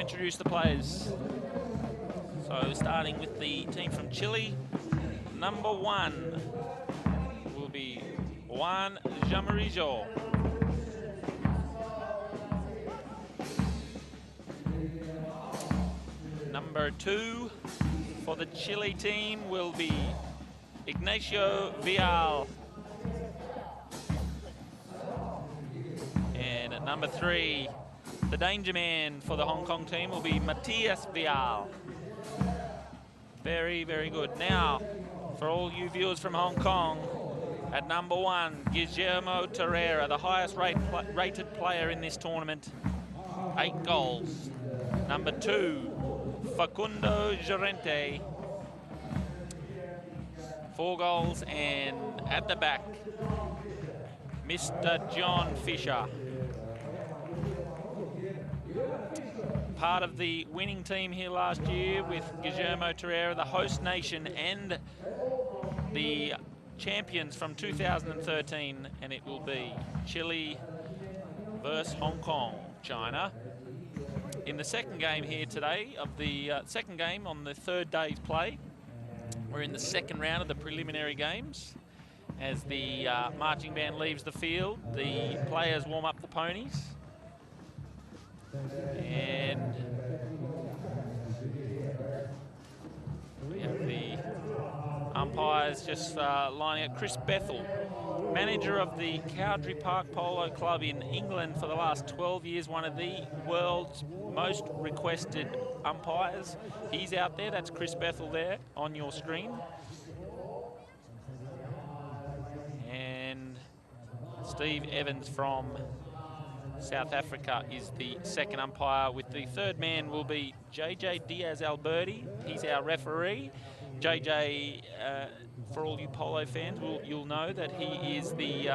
introduce the players. So starting with the team from Chile, number 1 will be Juan Jamarillo. Number 2 for the Chile team will be Ignacio Vial. And at number 3, the danger man for the Hong Kong team will be Matias Vial. Very, very good. Now, for all you viewers from Hong Kong, at number 1, Guillermo Torreira, the highest rated player in this tournament, 8 goals. Number 2, Facundo Llorente, 4 goals. And at the back, Mr. John Fisher. Part of the winning team here last year with Guillermo Torreira, the host nation, and the champions from 2013, and it will be Chile versus Hong Kong, China. In the second game here today, of the second game on the third day's play, we're in the second round of the preliminary games. As the marching band leaves the field, the players warm up the ponies. And we have the umpires just lining up. Chris Bethel, manager of the Cowdrey Park Polo Club in England for the last 12 years, one of the world's most requested umpires. He's out there. That's Chris Bethel there on your screen. And Steve Evans from South Africa is the second umpire, with the third man will be JJ Diaz-Alberti. He's our referee. JJ, for all you polo fans, you'll know that he is the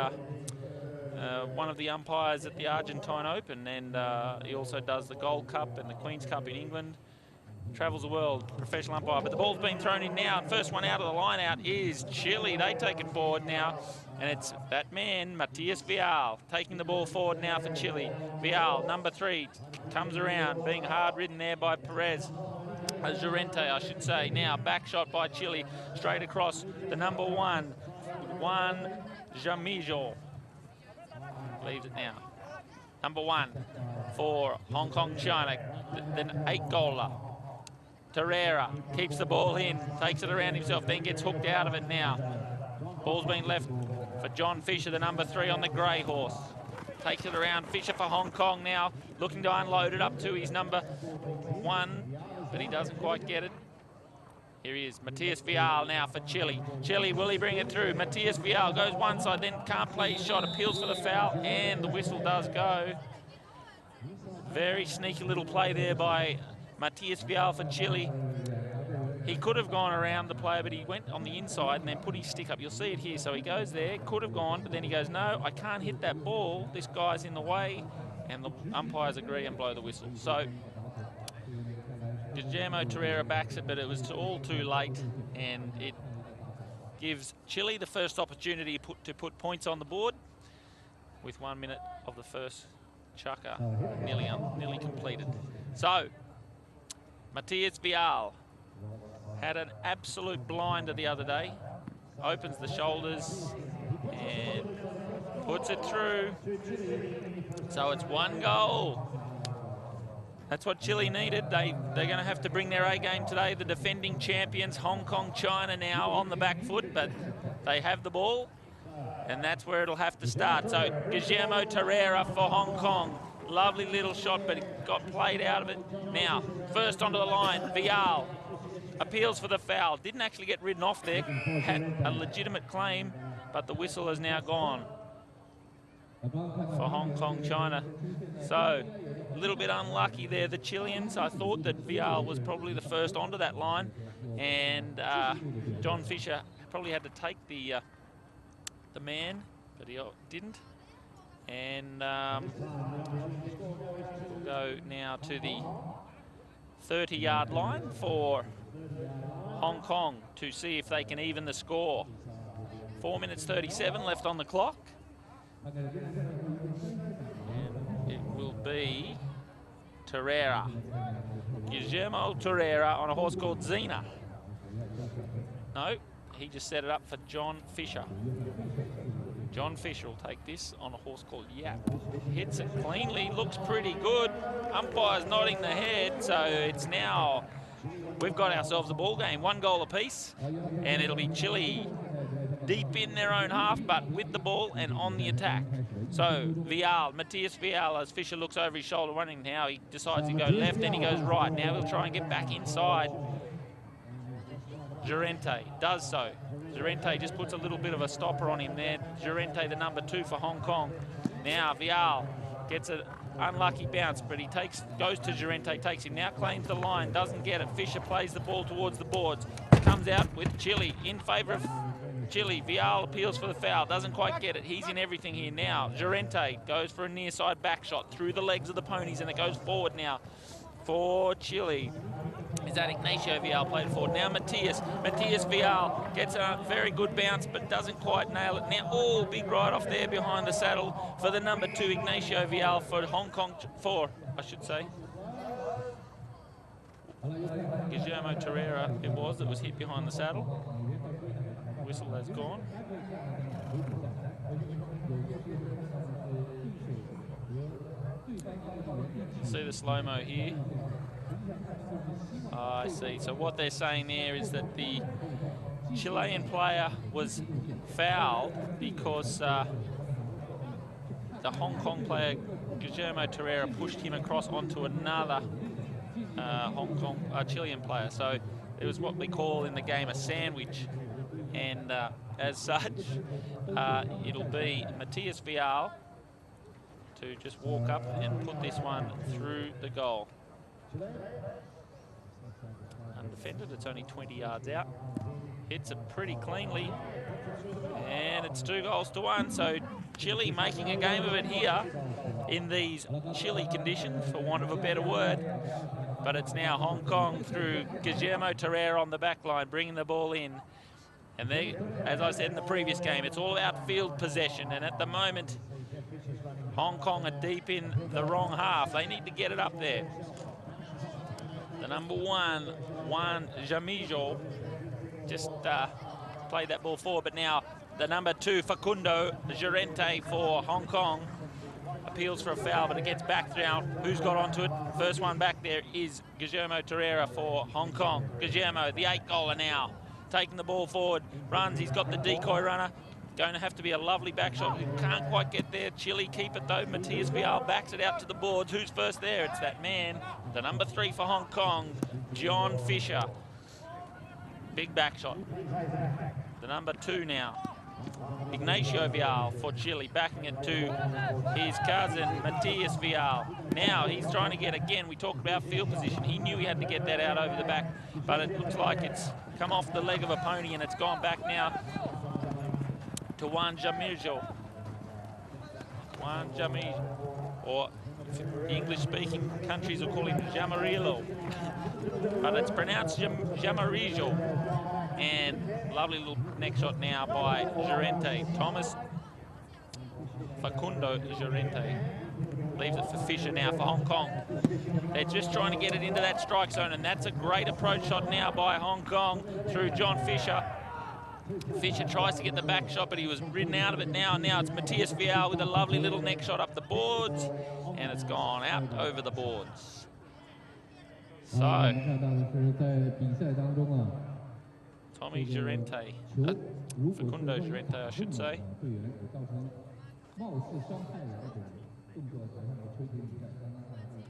one of the umpires at the Argentine Open, and he also does the Gold Cup and the Queen's Cup in England. Travels the world, professional umpire. But the ball's been thrown in now. First one out of the line out is Chile. They take it forward now. And it's that man, Matias Vial, taking the ball forward now for Chile. Vial, number 3, comes around, being hard ridden there by Perez. Llorente, I should say. Now, back shot by Chile, straight across the number 1, Juan Jamarillo. Leaves it now. Number 1 for Hong Kong, China, the 8-goaler. Torreira keeps the ball in, takes it around himself, then gets hooked out of it now. Ball's been left for John Fisher, the number 3 on the grey horse. Takes it around. Fisher for Hong Kong now, looking to unload it up to his number 1, but he doesn't quite get it. Here he is, Matias Vial now for Chile. Chile, will he bring it through? Matias Vial goes one side, then can't play his shot, appeals for the foul, and the whistle does go. Very sneaky little play there by Matias Vial for Chile. He could have gone around the player, but he went on the inside and then put his stick up. You'll see it here. So he goes there, could have gone, but then he goes, no, I can't hit that ball. This guy's in the way. And the umpires agree and blow the whistle. So Guillermo Torreira backs it, but it was all too late. And it gives Chile the first opportunity to put points on the board with 1 minute of the first chukker nearly completed. So Matias Vial had an absolute blinder the other day. Opens the shoulders and puts it through. So it's 1 goal. That's what Chile needed. They're going to have to bring their A game today. The defending champions, Hong Kong, China, now on the back foot, but they have the ball, and that's where it'll have to start. So Guillermo Torreira for Hong Kong. Lovely little shot, but it got played out of it. Now, first onto the line, Vial appeals for the foul. Didn't actually get ridden off there. Had a legitimate claim, but the whistle has now gone for Hong Kong, China. So, a little bit unlucky there, the Chileans. I thought that Vial was probably the first onto that line, and John Fisher probably had to take the man, but he didn't. And we'll go now to the 30-yard line for Hong Kong to see if they can even the score. 4 minutes 37 left on the clock. And it will be Torreira. Guillermo Torreira on a horse called Xena. No, he just set it up for John Fisher. John Fisher will take this on a horse called Yap. Hits it cleanly, looks pretty good. Umpire's nodding the head, so it's now, we've got ourselves a ball game. 1 goal apiece, and it'll be Chile deep in their own half, but with the ball and on the attack. So Matthias Vial, as Fisher looks over his shoulder running now, he decides to go left and he goes right. Now he'll try and get back inside. Llorente does so. Llorente just puts a little bit of a stopper on him there. Llorente, the number 2 for Hong Kong. Now Vial gets an unlucky bounce, but he goes to Llorente, takes him, now claims the line, doesn't get it. Fisher plays the ball towards the boards, comes out with Chile in favour of Chile. Vial appeals for the foul, doesn't quite get it. He's in everything here now. Llorente goes for a near side back shot through the legs of the ponies, and it goes forward now for Chile. Is that Ignacio Vial played forward? Now Matthias Vial gets a very good bounce but doesn't quite nail it. Now, oh, big ride off there behind the saddle for the number 2, Ignacio Vial for Hong Kong, I should say. Guillermo Torreira it was that was hit behind the saddle. Whistle has gone. See the slow-mo here. I see. So what they're saying there is that the Chilean player was fouled because the Hong Kong player, Guillermo Torreira, pushed him across onto another Chilean player. So it was what we call in the game a sandwich. And as such, it'll be Matthias Vial to just walk up and put this one through the goal. Undefended, it's only 20 yards out. Hits it pretty cleanly, and it's 2-1. So Chile making a game of it here in these chilly conditions, for want of a better word. But it's now Hong Kong through Guillermo Torreira on the back line, bringing the ball in. And they, as I said in the previous game, it's all about field possession. And at the moment, Hong Kong are deep in the wrong half. They need to get it up there. The number 1, Juan Jamijo, just played that ball forward. But now the number 2, Facundo Llorente for Hong Kong, appeals for a foul, but it gets back now. Who's got onto it? First one back there is Guillermo Torreira for Hong Kong. Guillermo, the 8-goaler now, taking the ball forward, runs. He's got the decoy runner. Going to have to be a lovely back shot. He can't quite get there. Chile keep it though. Matthias Vial backs it out to the boards. Who's first there? It's that man, the number 3 for Hong Kong, John Fisher. Big back shot. The number 2 now, Ignacio Vial for Chile, backing it to his cousin, Matthias Vial. Now he's trying to get, again, we talked about field position. He knew he had to get that out over the back, but it looks like it's come off the leg of a pony and it's gone back now to Juan Jamijo. Juan Jamijo, or English-speaking countries will call him Jamarillo, but it's pronounced Jamarijo. And lovely little neck shot now by Llorente. Thomas Facundo Llorente leaves it for Fisher now for Hong Kong. They're just trying to get it into that strike zone, and that's a great approach shot now by Hong Kong through John Fisher. Fisher tries to get the back shot, but he was ridden out of it now. And now it's Matthias Vial with a lovely little neck shot up the boards, and it's gone out over the boards. So, Tommy Llorente, Facundo Llorente, I should say.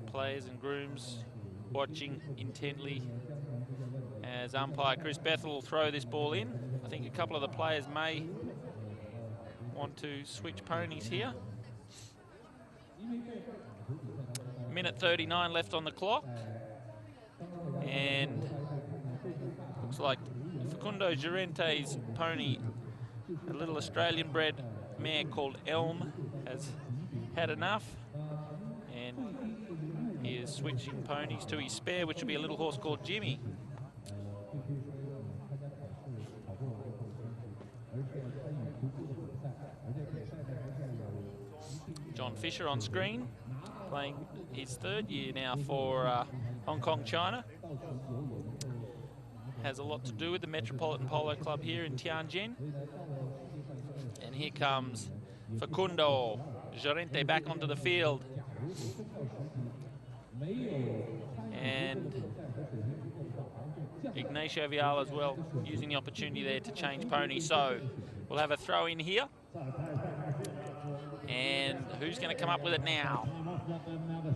Players and grooms watching intently as umpire Chris Bethel will throw this ball in. I think a couple of the players may want to switch ponies here. Minute 39 left on the clock. And looks like Facundo Llorente's pony, a little Australian bred mare called Elm, has had enough. And he is switching ponies to his spare, which will be a little horse called Jimmy. John Fisher on screen, playing his third year now for Hong Kong, China. Has a lot to do with the Metropolitan Polo Club here in Tianjin. And here comes Facundo Llorente back onto the field. And Ignacio Vial as well, using the opportunity there to change pony. So we'll have a throw in here. And who's going to come up with it now?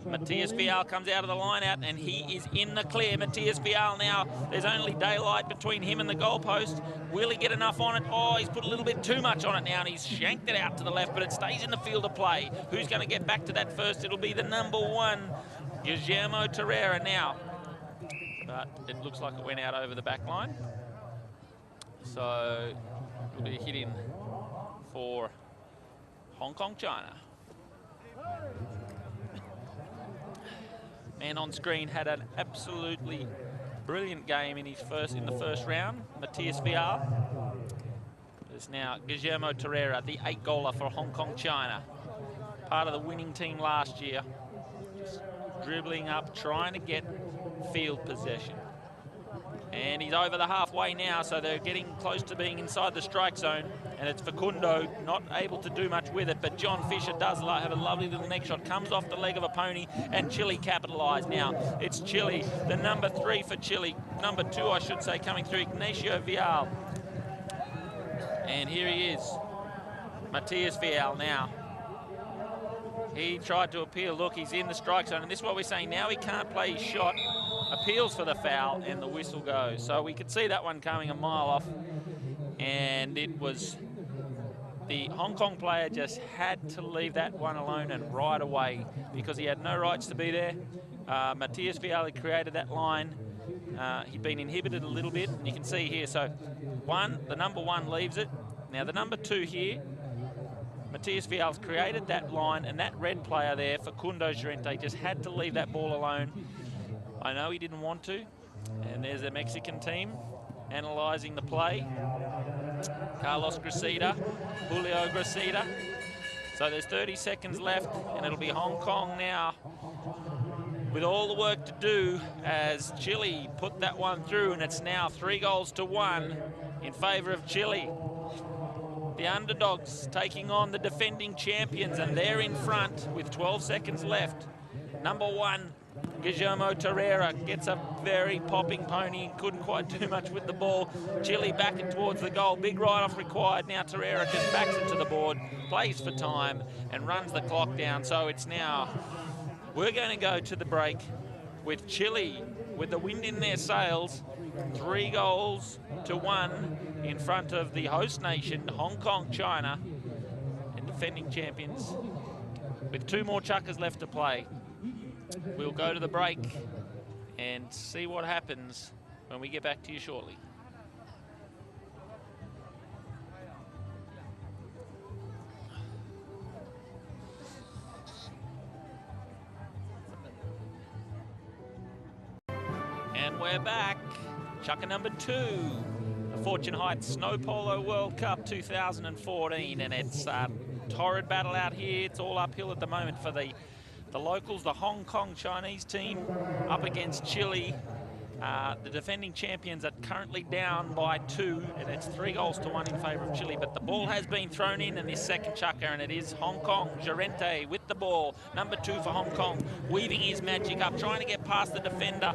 Matthias Vial comes out of the line out, and he is in the clear. Matthias Vial now, there's only daylight between him and the goalpost. Will he get enough on it? Oh, he's put a little bit too much on it now, and he's shanked it out to the left, but it stays in the field of play. Who's going to get back to that first? It'll be the number 1, Guillermo Torreira now. But it looks like it went out over the back line. So it'll be a hit in for Hong Kong, China. Man on screen had an absolutely brilliant game in the first round. Matthias Vial. There's now Guillermo Torreira, the 8-goaler for Hong Kong, China. Part of the winning team last year. Just dribbling up, trying to get field possession. And he's over the halfway now, so they're getting close to being inside the strike zone. And it's Facundo not able to do much with it, but John Fisher does have a lovely little neck shot, comes off the leg of a pony, and Chile capitalised now. It's Chile, the number 3 for Chile, number 2, I should say, coming through, Ignacio Vial. And here he is, Matthias Vial now. He tried to appeal. Look, he's in the strike zone, and this is what we're saying. Now he can't play his shot. Appeals for the foul, and the whistle goes. So we could see that one coming a mile off, and it was the Hong Kong player just had to leave that one alone and right away because he had no rights to be there. Matthias Vial created that line. He'd been inhibited a little bit, and you can see here. So the number 1 leaves it. Now the number 2 here, Matthias Vial's created that line, and that red player there, Facundo Llorente, just had to leave that ball alone. I know he didn't want to, and there's the Mexican team analysing the play. Carlos Gracida, Julio Gracida. So there's 30 seconds left, and it'll be Hong Kong now with all the work to do as Chile put that one through, and it's now 3-1 in favour of Chile. The underdogs taking on the defending champions, and they're in front with 12 seconds left. Number 1, Guillermo Torreira gets a very popping pony and couldn't quite do much with the ball. Chile backing towards the goal. Big write-off required. Now Torreira just backs it to the board, plays for time, and runs the clock down. So it's now, we're going to go to the break with Chile with the wind in their sails, 3-1 in front of the host nation, Hong Kong, China, and defending champions, with 2 more chukkers left to play. We'll go to the break and see what happens when we get back to you shortly. And we're back. Chukker number 2, the Fortune Heights Snow Polo World Cup 2014, and it's a torrid battle out here. It's all uphill at the moment for the locals, the Hong Kong Chinese team up against Chile. The defending champions are currently down by 2, and it's 3-1 in favour of Chile. But the ball has been thrown in this second chukker, and it is Hong Kong. Llorente with the ball, number 2 for Hong Kong, weaving his magic up, trying to get past the defender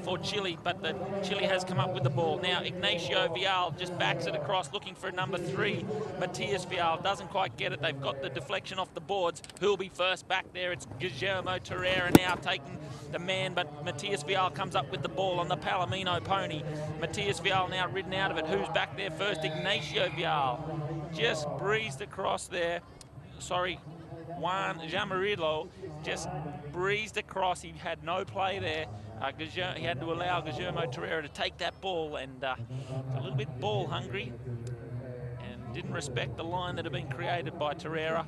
for Chile, but the Chile has come up with the ball. Now Ignacio Vial just backs it across, looking for number 3. Matthias Vial doesn't quite get it. They've got the deflection off the boards. Who'll be first back there? It's Guillermo Torreira now taking the man, but Matthias Vial comes up with the ball on the Palomino pony. Matthias Vial now ridden out of it. Who's back there first? Ignacio Vial just breezed across there. Sorry, Juan Jamarillo just breezed across. He had no play there. He had to allow Guillermo Torreira to take that ball, and a little bit ball hungry and didn't respect the line that had been created by Torreira.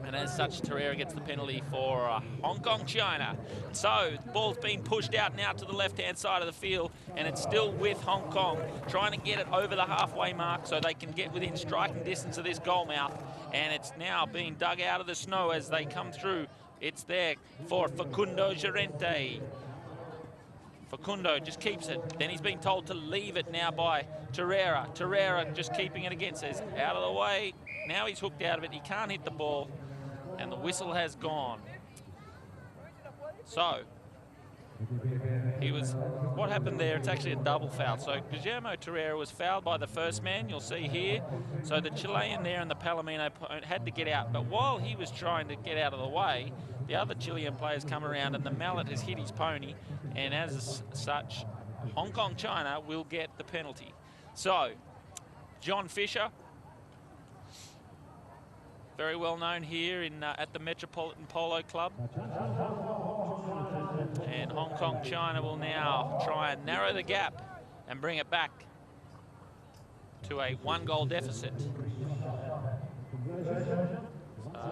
And as such, Torreira gets the penalty for Hong Kong, China. So the ball's been pushed out now to the left-hand side of the field, and it's still with Hong Kong, trying to get it over the halfway mark so they can get within striking distance of this goal mouth. And it's now being dug out of the snow as they come through It's there for Facundo Llorente. Facundo just keeps it. Then he's been told to leave it now by Torreira. Torreira just keeping it against us. Out of the way. Now he's hooked out of it. He can't hit the ball. And the whistle has gone. So, what happened there, it's actually a double foul. So Guillermo Torreira was fouled by the first man, you'll see here. So the Chilean there and the Palomino had to get out. But while he was trying to get out of the way, the other Chilean players come around and the mallet has hit his pony. And as such, Hong Kong China will get the penalty. So, John Fisher, very well known here at the Metropolitan Polo Club. And Hong Kong China will now try and narrow the gap and bring it back to a 1-goal deficit. So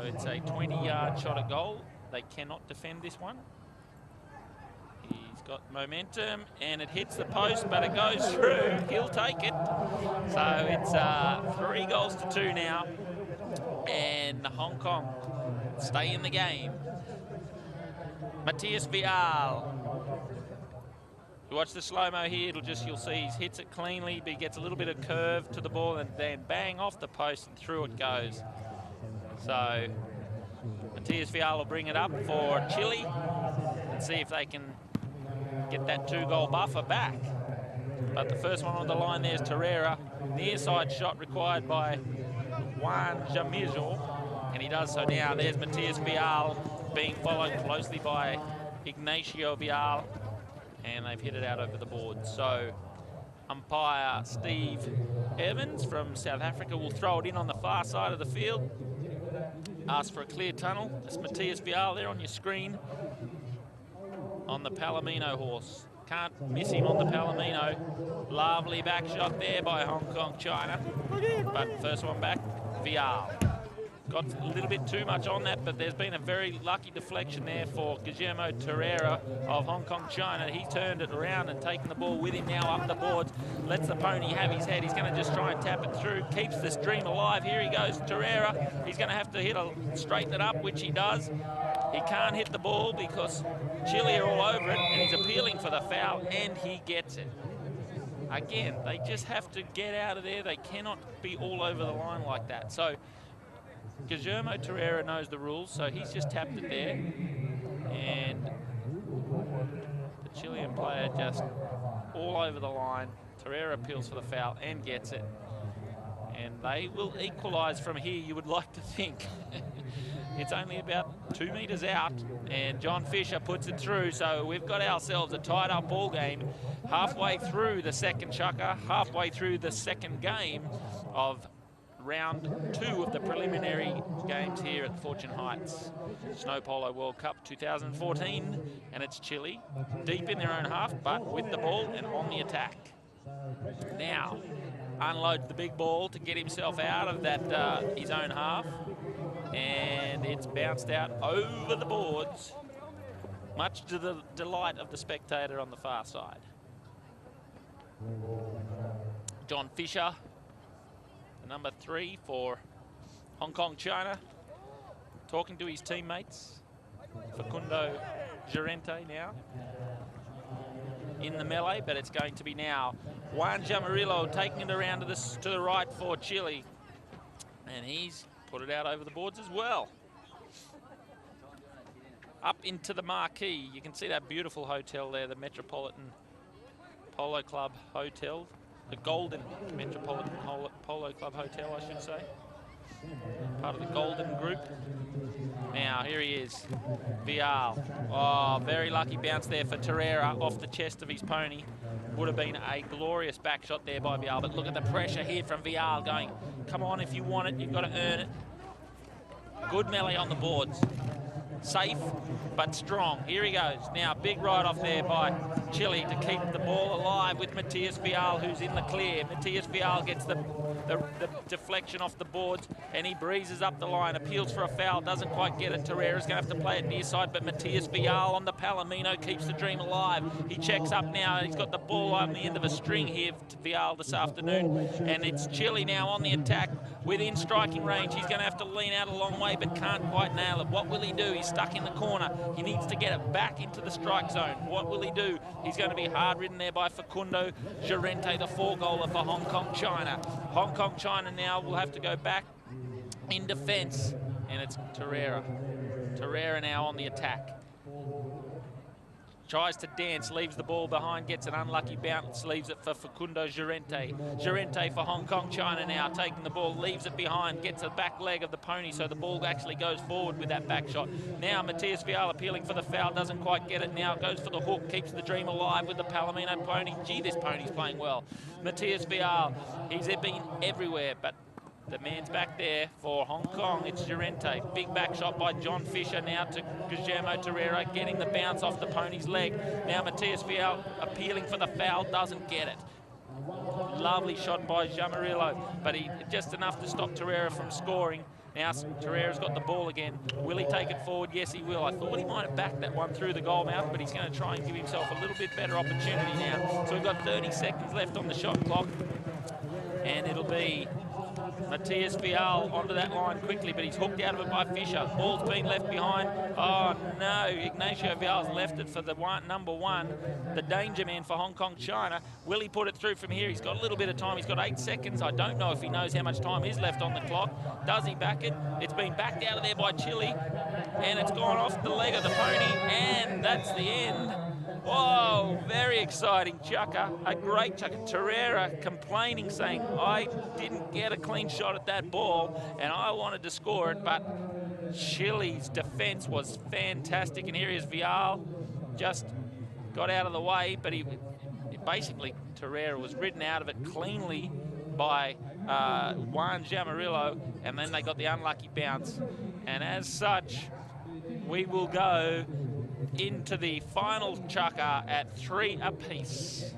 it's a 20-yard shot at goal. They cannot defend this one. He's got momentum and it hits the post, but it goes through. He'll take it. So it's 3-2 now. And Hong Kong stay in the game. Matthias Vial. You watch the slow-mo here, you'll see he hits it cleanly, but he gets a little bit of curve to the ball and then bang off the post and through it goes. So Matthias Vial will bring it up for Chile and see if they can get that 2-goal buffer back. But the first one on the line there's Torreira. Near side shot required by Juan Jamirjo, and he does so now. There's Matthias Vial being followed closely by Ignacio Vial, and they've hit it out over the board. So umpire Steve Evans from South Africa will throw it in on the far side of the field. Ask for a clear tunnel. That's Matthias Vial there on your screen on the Palomino horse. Can't miss him on the Palomino. Lovely back shot there by Hong Kong China. But first one back, Vial. Got a little bit too much on that, but there's been a very lucky deflection there for Guillermo Torreira of Hong Kong China. He turned it around and taken the ball with him now up the boards. Lets the pony have his head. He's going to just try and tap it through. Keeps this dream alive. Here he goes, Torreira. He's going to have to straighten it up, which he does. He can't hit the ball because Chile are all over it, and he's appealing for the foul, and he gets it. Again, they just have to get out of there. They cannot be all over the line like that. So Guillermo Torreira knows the rules, so he's just tapped it there. And the Chilean player just all over the line. Torreira appeals for the foul and gets it. And they will equalise from here, you would like to think. It's only about 2 metres out, and John Fisher puts it through. So we've got ourselves a tied-up ball game halfway through the second chukker, halfway through the second game of round 2 of the preliminary games here at Fortune Heights Snow Polo World Cup 2014, and it's Chile deep in their own half, but with the ball and on the attack. Now unloads the big ball to get himself out of that his own half, and it's bounced out over the boards, much to the delight of the spectator on the far side. John Fisher, the number 3 for Hong Kong China, talking to his teammates. Facundo Llorente now in the melee, but it's going to be now Juan Jamirjo taking it around to the right for Chile, and he's put it out over the boards as well. Up into the marquee, you can see that beautiful hotel there, the Metropolitan Polo Club Hotel, the Golden Metropolitan Polo Club Hotel, I should say. Part of the Golden Group. Now, here he is, Vial. Oh, very lucky bounce there for Torreira off the chest of his pony. Would have been a glorious back shot there by Vial, but look at the pressure here from Vial going, come on, if you want it, you've got to earn it. Good melee on the boards. Safe, but strong. Here he goes. Now, big ride off there by Chile to keep the ball alive with Matthias Vial, who's in the clear. Matthias Vial gets the the deflection off the boards, and he breezes up the line, appeals for a foul, doesn't quite get it. Torreira's going to have to play it near side, but Matthias Vial on the Palomino keeps the dream alive. He checks up now, and he's got the ball on the end of a string here to Vial this afternoon, and it's Chile now on the attack within striking range. He's going to have to lean out a long way, but can't quite nail it. What will he do? He's stuck in the corner. He needs to get it back into the strike zone. What will he do? He's going to be hard ridden there by Facundo Llorente, the 4-goaler for Hong Kong China. Hong Kong China now will have to go back in defence, and it's Torreira. Torreira now on the attack. Tries to dance, leaves the ball behind, gets an unlucky bounce, leaves it for Facundo Llorente. Llorente for Hong Kong China now, taking the ball, leaves it behind, gets the back leg of the pony, so the ball actually goes forward with that back shot. Now Matthias Vial appealing for the foul, doesn't quite get it now, goes for the hook, keeps the dream alive with the Palomino pony. Gee, this pony's playing well. Matthias Vial, he's been everywhere, but the man's back there for Hong Kong. It's Llorente. Big back shot by John Fisher now to Guillermo Torreira, getting the bounce off the pony's leg. Now Matthias Vial appealing for the foul, doesn't get it. Lovely shot by Jamarillo, but he just enough to stop Torreira from scoring. Now Torreira's got the ball again. Will he take it forward? Yes, he will. I thought he might have backed that one through the goal mouth, but he's going to try and give himself a little bit better opportunity now. So we've got 30 seconds left on the shot clock, and it'll be Matthias Vial onto that line quickly, but he's hooked out of it by Fisher. Ball's been left behind. Oh no, Ignacio Vial's left it for the number 1, the danger man for Hong Kong China. Will he put it through from here? He's got a little bit of time. He's got 8 seconds. I don't know if he knows how much time is left on the clock. Does he back it? It's been backed out of there by Chile, and it's gone off the leg of the pony, and that's the end. Whoa, very exciting chucker, a great chucker. Torreira complaining, saying, I didn't get a clean shot at that ball and I wanted to score it, but Chile's defense was fantastic. And here is Vial, just got out of the way, but he basically, Torreira was ridden out of it cleanly by Juan Jamarillo, and then they got the unlucky bounce. And as such, we will go into the final chukker at 3 apiece.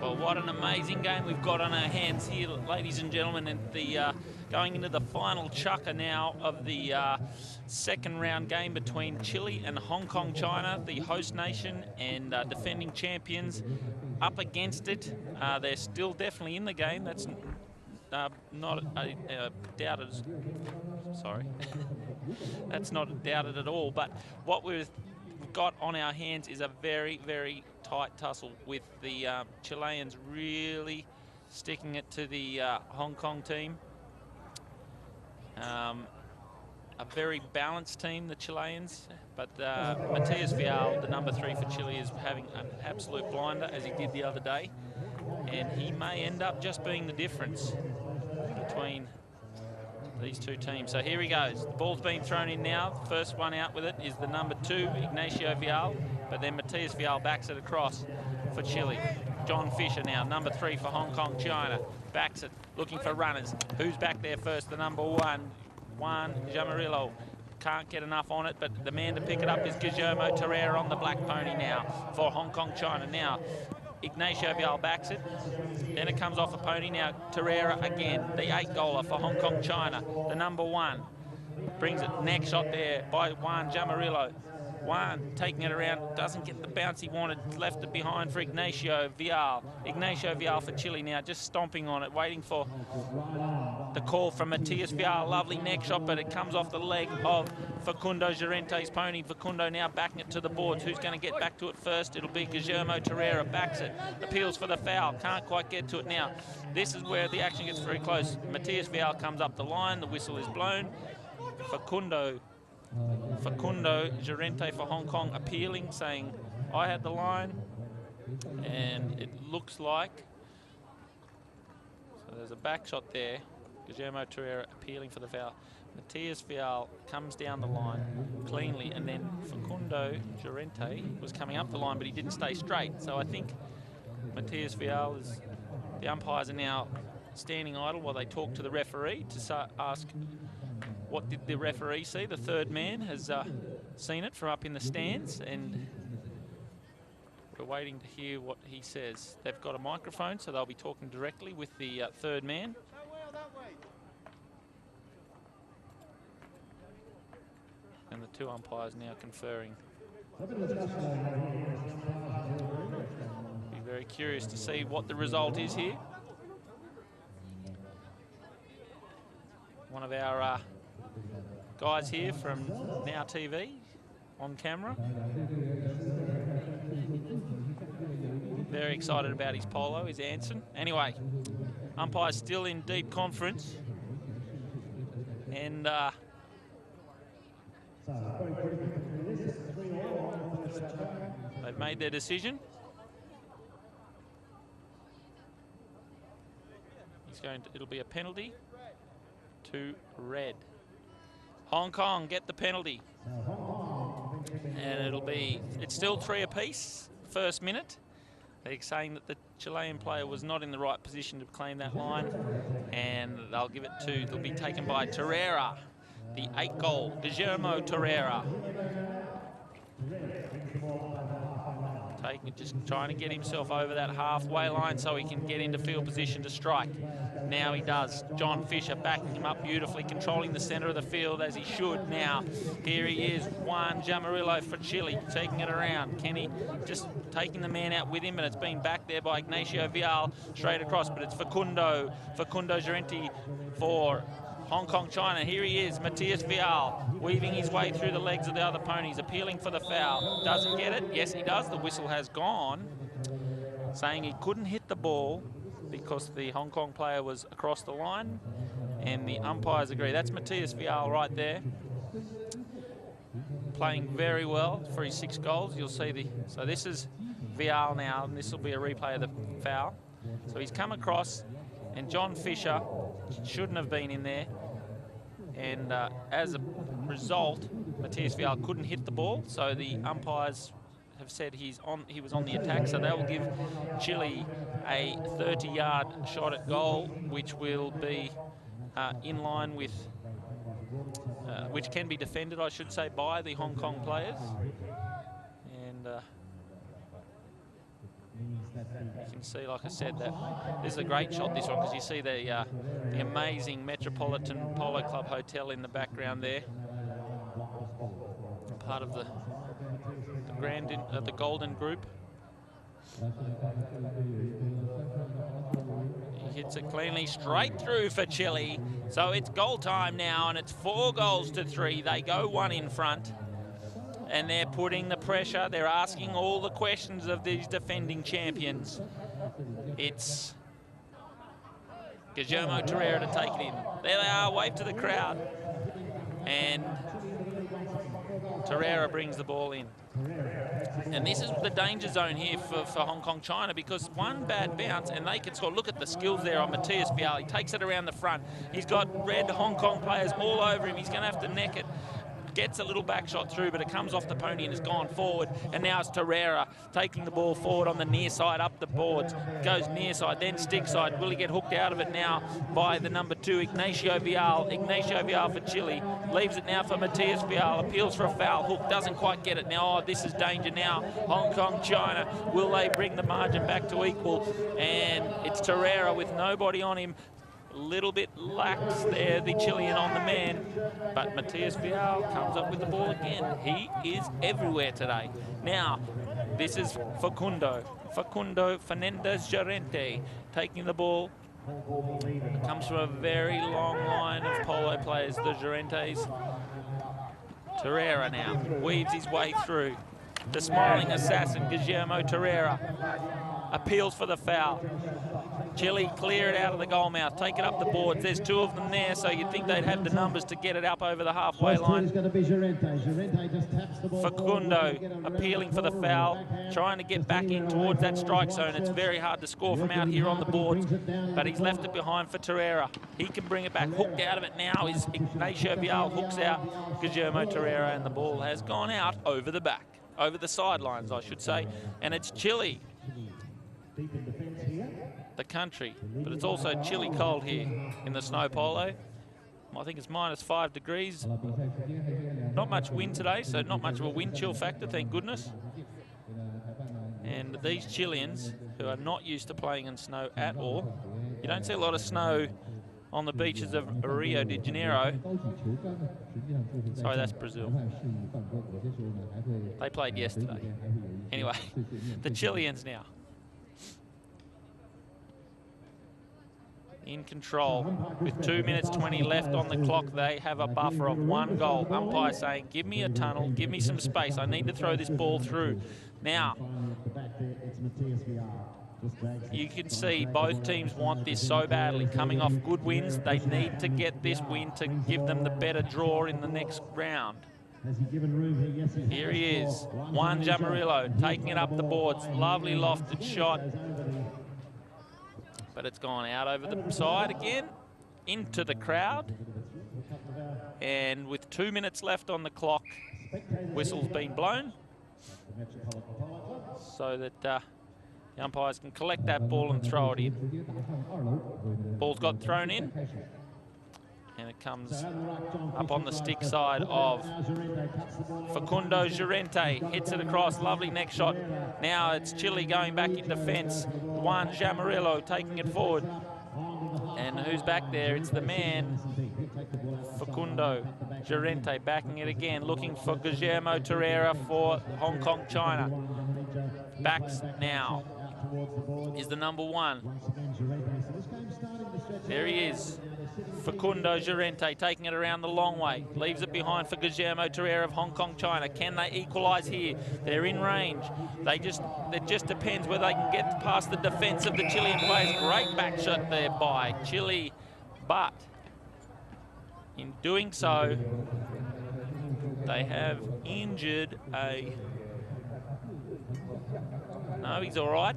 Well, what an amazing game we've got on our hands here, ladies and gentlemen, and the going into the final chukker now of the second round game between Chile and Hong Kong China, the host nation and defending champions, up against it. They're still definitely in the game. That's not doubted. Sorry, that's not doubted at all. But what we've got on our hands is a very, very tight tussle with the Chileans really sticking it to the Hong Kong team. A very balanced team, the Chileans, but Matthias Vial, the number 3 for Chile, is having an absolute blinder, as he did the other day, and he may end up just being the difference between these two teams. So here he goes. The ball's been thrown in now. The first one out with it is the number 2, Ignacio Vial, but then Matthias Vial backs it across for Chile. John Fisher now, number 3 for Hong Kong China, backs it, looking for runners. Who's back there first? The number 1, Juan Jamarillo. Can't get enough on it, but the man to pick it up is Guillermo Torreira on the black pony now for Hong Kong China. Now Ignacio Vial backs it, then it comes off a pony. Now Torreira again, the 8-goaler for Hong Kong China, the number 1. Brings it, next shot there by Juan Jamarillo. Juan taking it around, doesn't get the bounce he wanted, left it behind for Ignacio Vial. Ignacio Vial for Chile now, just stomping on it, waiting for the call from Matthias Vial. Lovely neck shot, but it comes off the leg of Facundo Llorente's pony. Facundo now backing it to the boards. Who's going to get back to it first? It'll be Guillermo Torreira, backs it, appeals for the foul, can't quite get to it now. This is where the action gets very close. Matthias Vial comes up the line, the whistle is blown. Facundo Llorente for Hong Kong appealing, saying, I had the line, and it looks like, so there's a back shot there. Guillermo Torreira appealing for the foul. Matthias Vial comes down the line cleanly, and then Facundo Llorente was coming up the line, but he didn't stay straight. So I think Matthias Vial is, the umpires are now standing idle while they talk to the referee to ask, what did the referee see? The third man has seen it from up in the stands, and we're waiting to hear what he says. They've got a microphone, so they'll be talking directly with the third man. And the two umpires now conferring. Be very curious to see what the result is here. One of our guys here from Now TV on camera. Very excited about his polo, his Anson. Anyway, umpire's still in deep conference. And they've made their decision. It'll be a penalty to red. Hong Kong get the penalty. And it's still 3 apiece, first minute. They're saying that the Chilean player was not in the right position to claim that line. And they'll be taken by Torreira, the 8th goal, Guillermo Torreira. Just trying to get himself over that halfway line so he can get into field position to strike. Now he does. John Fisher backing him up beautifully, controlling the centre of the field as he should. Now, here he is, Juan Jamarillo for Chile, taking it around. Kenny just taking the man out with him, and it's been back there by Ignacio Vial, straight across, but it's Facundo Llorente for Hong Kong, China. Here he is, Matias Vial, weaving his way through the legs of the other ponies, appealing for the foul. Doesn't get it. Yes, he does. The whistle has gone, saying he couldn't hit the ball because the Hong Kong player was across the line, and the umpires agree. That's Matias Vial right there, playing very well for his 6 goals. You'll see so this is Vial now, and this will be a replay of the foul. So he's come across, and John Fisher shouldn't have been in there. And as a result, Matias Vial couldn't hit the ball, so the umpires have said he was on the attack, so that will give Chile a 30-yard shot at goal, which will be in line with, which can be defended, I should say, by the Hong Kong players. And you can see, like I said, that this is a great shot, this one, because you see the amazing Metropolitan Polo Club Hotel in the background there. Part of the Golden Group. He hits it cleanly straight through for Chile. So it's goal time now, and it's 4 goals to 3. They go 1 in front. And they're putting the pressure. They're asking all the questions of these defending champions. It's Guillermo Torreira to take it in. There they are, wave to the crowd. And Torreira brings the ball in. And this is the danger zone here for Hong Kong, China, because one bad bounce and they can score. Look at the skills there on Matias Vial. He takes it around the front. He's got red Hong Kong players all over him. He's going to have to neck it. Gets a little back shot through, but it comes off the pony and has gone forward. And now it's Torreira taking the ball forward on the near side, up the boards. Goes near side, then stick side. Will he get hooked out of it now by the number 2, Ignacio Vial? Ignacio Vial for Chile. Leaves it now for Matias Vial. Appeals for a foul. Hook doesn't quite get it now. Oh, this is danger now. Hong Kong, China. Will they bring the margin back to equal? And it's Torreira with nobody on him. A little bit lax there, the Chilean on the man, but Matias Vial comes up with the ball again. He is everywhere today. Now, this is Facundo Fernandez Llorente taking the ball. It comes from a very long line of polo players, the Llorentes. Torreira now weaves his way through. The smiling assassin, Guillermo Torreira, appeals for the foul. Chile clear it out of the goal mouth, take it up the boards. There's 2 of them there, so you'd think they'd have the numbers to get it up over the halfway line. Facundo appealing for the foul, trying to get back in towards that strike zone. It's very hard to score from out here on the boards, but he's left it behind for Torreira. He can bring it back. Hooked out of it now is Ignacio Vial, hooks out Guillermo Torreira, and the ball has gone out over the back, over the sidelines, I should say. And it's Chile, the country, but it's also chilly cold here in the snow polo. I think it's -5 degrees. Not much wind today, so not much of a wind chill factor, thank goodness. And these Chileans, who are not used to playing in snow at all, you don't see a lot of snow on the beaches of Rio de Janeiro. Sorry, that's Brazil. They played yesterday. Anyway, the Chileans now in control with 2 minutes 20 left on the clock. They have a buffer of 1 goal. Umpire saying, give me a tunnel, give me some space. I need to throw this ball through. Now, you can see both teams want this so badly. Coming off good wins, they need to get this win to give them the better draw in the next round. Here he is, Juan Jamarillo, taking it up the boards. Lovely lofted shot, but it's gone out over the side again, into the crowd. And with 2 minutes left on the clock, whistle's been blown, so that the umpires can collect that ball and throw it in. Ball's got thrown in, and it comes up on the stick side of Facundo Llorente. Hits it across, lovely neck shot. Now it's Chile going back in defence. Juan Jamarillo taking it forward. And who's back there? It's the man, Facundo Llorente, backing it again, looking for Guillermo Torreira for Hong Kong, China. Backs now is the number 1. There he is, Facundo Llorente, taking it around the long way. Leaves it behind for Guillermo Torreira of Hong Kong, China. Can they equalise here? They're in range. It just depends whether they can get past the defence of the Chilean players. Great back shot there by Chile, but in doing so, they have injured a... No, he's all right.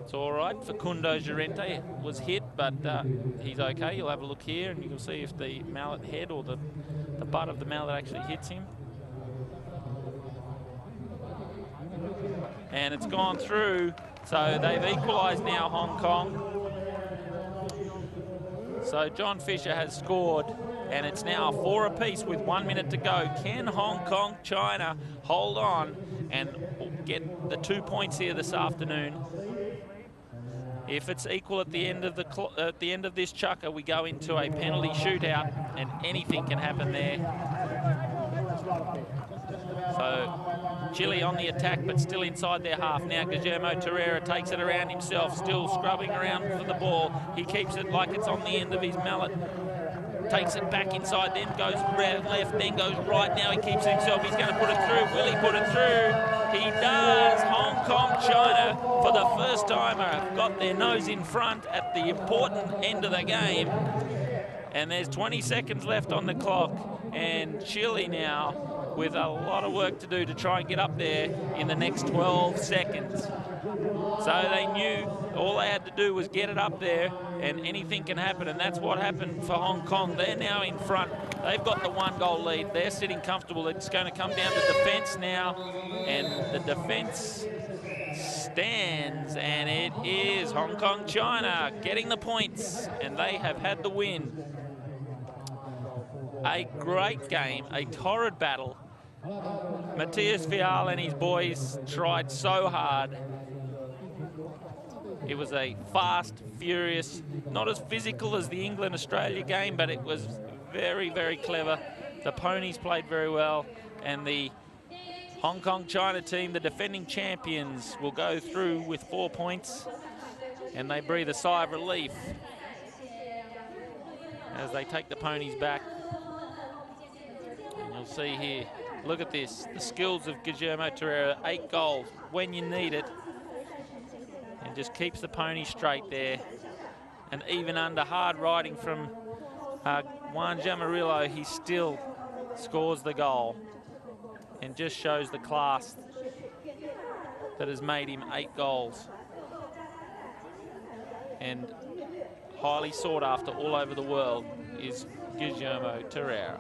It's all right. Facundo Llorente was hit, but he's okay. You'll have a look here, and you can see if the mallet head or the butt of the mallet actually hits him. And it's gone through, so they've equalised now, Hong Kong. So John Fisher has scored, and it's now 4 apiece with 1 minute to go. Can Hong Kong, China hold on and get the 2 points here this afternoon? If it's equal at the end of this chukker, we go into a penalty shootout, and anything can happen there. So Chile on the attack, but still inside their half. Now Guillermo Torreira takes it around himself, still scrubbing around for the ball. He keeps it like it's on the end of his mallet. Takes it back inside, then goes left, then goes right. Now he keeps it himself. He's going to put it through. Will he put it through? He does. Hong Kong, China, for the first time, have got their nose in front at the important end of the game. And there's 20 seconds left on the clock. And Chile now with a lot of work to do to try and get up there in the next 12 seconds. So they knew all they had to do was get it up there, and anything can happen, and that's what happened for Hong Kong. They're now in front. They've got the 1 goal lead. They're sitting comfortable. It's going to come down to defence now, and the defence stands, and it is Hong Kong, China getting the points, and they have had the win. A great game, a torrid battle. Matthias Vial and his boys tried so hard. It was a fast, furious, not as physical as the England-Australia game, but it was very, very clever. The ponies played very well, and the Hong Kong China team, the defending champions, will go through with 4 points, and they breathe a sigh of relief as they take the ponies back. And you'll see here, look at this, the skills of Guillermo Torreira, 8 goals when you need it. And just keeps the pony straight there. And even under hard riding from Juan Jamarillo, he still scores the goal. And just shows the class that has made him 8 goals. And highly sought after all over the world is Guillermo Torreira.